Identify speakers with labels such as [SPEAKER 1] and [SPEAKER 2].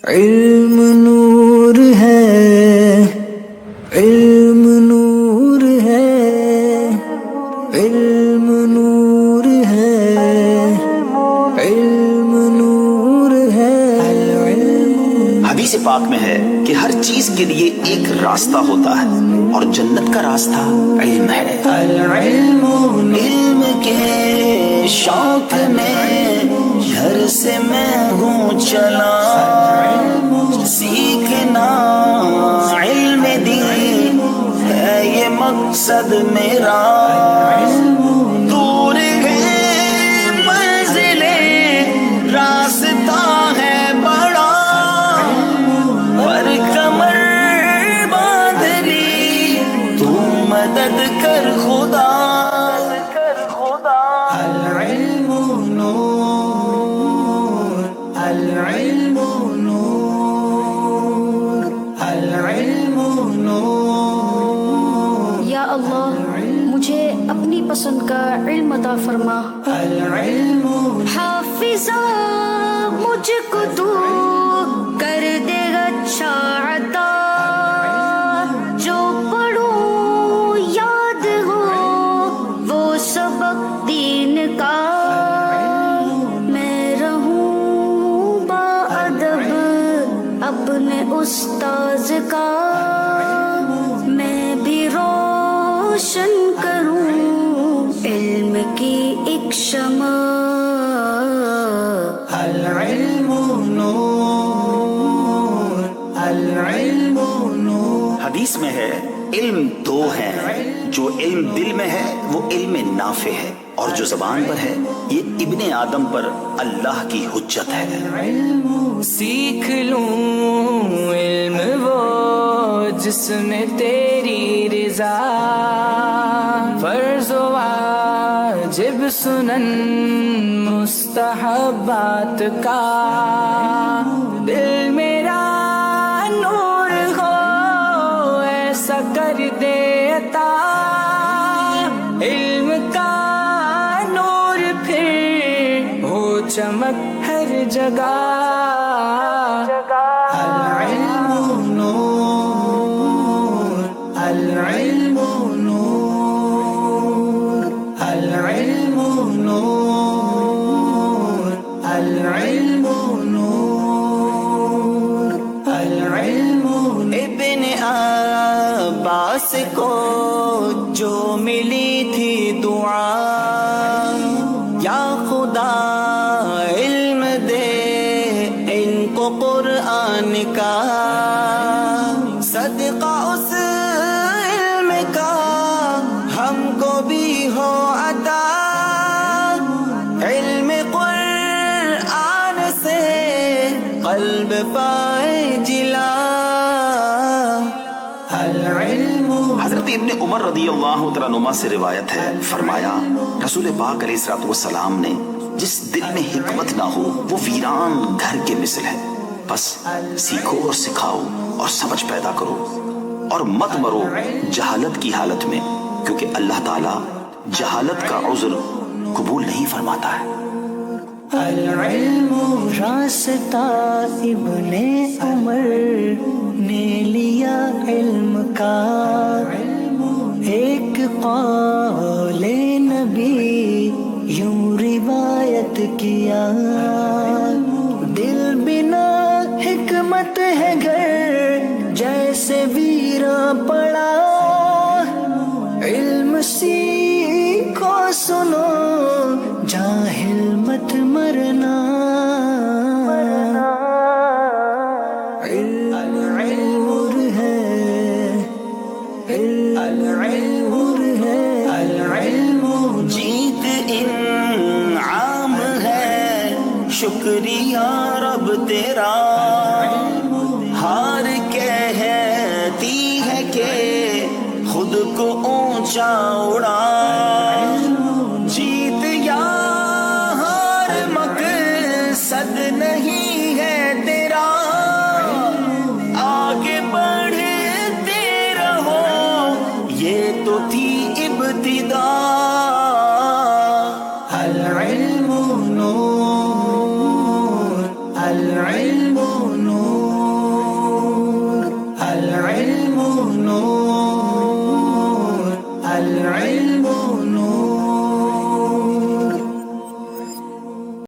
[SPEAKER 1] علم نور ہے، علم نور ہے، علم نور ہے، علم نور ہے۔
[SPEAKER 2] حدیث پاک میں ہے کہ ہر چیز کے لیے ایک راستہ ہوتا ہے اور جنت کا راستہ علم ہے۔ علم کے شوق میں گھر سے میں ہوں چلا، سیکھنا علم دین ہے یہ مقصد میرا۔ دور ہے منزلیں، راستہ ہے بڑا، پر کمر باندھ لی تو مدد کر خدا۔
[SPEAKER 1] العلم نور، العلم نور، العلم نور۔
[SPEAKER 3] یا اللہ مجھے اپنی پسند کا علم عطا فرما۔
[SPEAKER 1] العلم
[SPEAKER 3] حافظہ مجھ کو تو کر دے اچھا عطا، جو پڑھوں یاد ہو وہ سبق دین کا، میں رہوں با ادب اپنے استاذ کا، میں بھی روشن کروں علم کی ایک شمع۔
[SPEAKER 1] العلم نور، العلم نور۔
[SPEAKER 2] حدیث میں ہے علم دو ہیں، جو علم دل میں ہے وہ علم نافع ہے، اور جو زبان پر ہے یہ ابن آدم پر اللہ کی حجت ہے۔
[SPEAKER 4] سیکھ لوں علم وہ جس میں تیری رضا، فرض و واجب سنن مستحبات کا، دل میرا نور ہو ایسا کر دے عطا، علم کا نور پھر ہو چمک ہر جگہ۔
[SPEAKER 1] العلم نور، العلم نور، العلم نور، العلم نور، العلم نور۔
[SPEAKER 2] ابن عباس کو جو ملی تھی دعا، یا خدا علم دے ان کو قرآن کا، صدقہ اس علم کا ہم کو بھی ہو عطا، علم قرآن سے قلب پائے جلا۔
[SPEAKER 1] العلم
[SPEAKER 2] حضرت ابن عمر رضی اللہ تعالیٰ عنہما سے روایت ہے، فرمایا رسول پاک علیہ الصلوۃ والسلام نے، جس دل میں حکمت نہ ہو وہ ویران گھر کے مثل ہے، بس سیکھو اور سکھاؤ اور سمجھ پیدا کرو، اور مت مرو جہالت کی حالت میں، کیونکہ اللہ تعالیٰ جہالت کا عذر قبول نہیں فرماتا ہے۔
[SPEAKER 1] العلم راستہ ابن عمر نے لیا علم کا، ایک قول نبی یوں روایت کیا، دل بنا حکمت ہے گھر جیسے ویراں پڑا، علم سیکھو سنو جاہل مت مرنا۔ علم ہے، العلم ہے، العلم
[SPEAKER 2] جیت انعام ہے، شکریہ رب تیرا، ہار کہتی ہے کہ خود کو اونچا اڑا، جیت یا ہار مقصد نہیں ہے تیرا، آگے بڑھتے رہو یہ تو تھی ابتدا۔
[SPEAKER 1] العلم نور، العلم نور